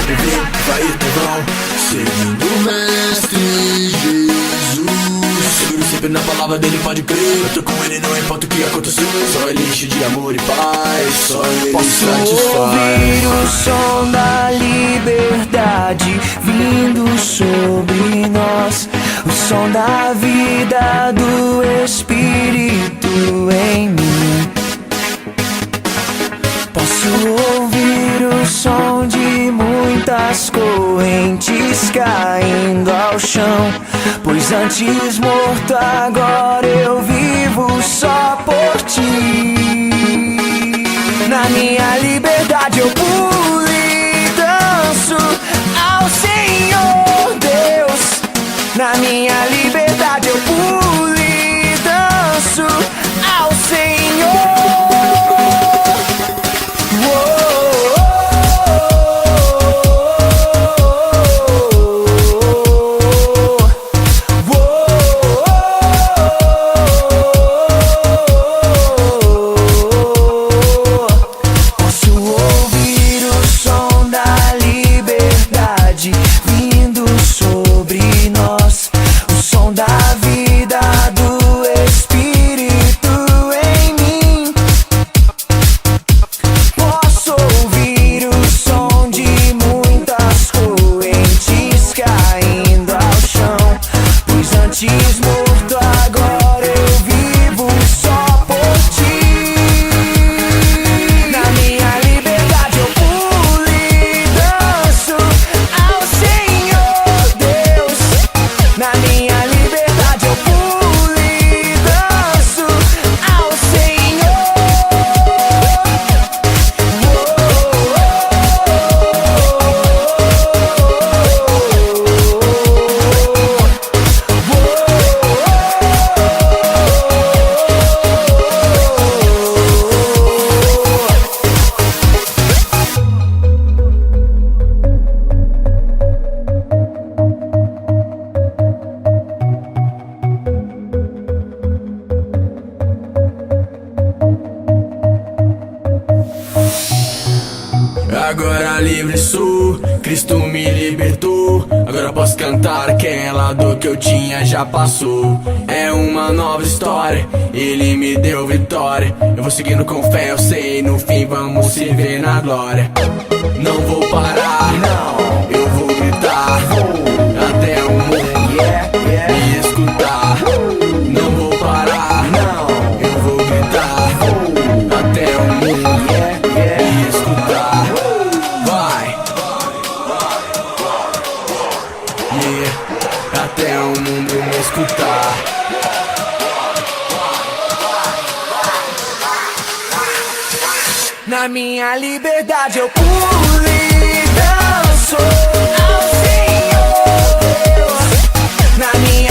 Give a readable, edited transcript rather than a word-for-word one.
viver, vai ir vão, seguindo o Mestre Jesus. Seguro sempre na palavra dele, pode crer. Eu tô com ele, não importa o que acontecer. Só ele enche de amor e paz, só ele satisfaz. Ouvir o som da liberdade vindo sobre nós, o som da vida do Espírito em mim. Posso ouvir o som de muitas correntes caindo ao chão, pois antes morto agora eu vivo só por ti. Na minha liberdade eu pulo e danço ao Senhor Deus. Na minha liberdade eu pulo e danço ao Senhor. Agora livre sou, Cristo me libertou. Agora posso cantar aquela dor que eu tinha já passou. É uma nova história, Ele me deu vitória. Eu vou seguindo com fé, eu sei, no fim vamos se ver na glória. Não vou parar, não, eu vou gritar até o mundo me escutar. Não vou parar, não, eu vou gritar até o mundo me escutar. Até o mundo me escutar. Na minha liberdade eu pulo e danço ao Senhor Deus. Na minha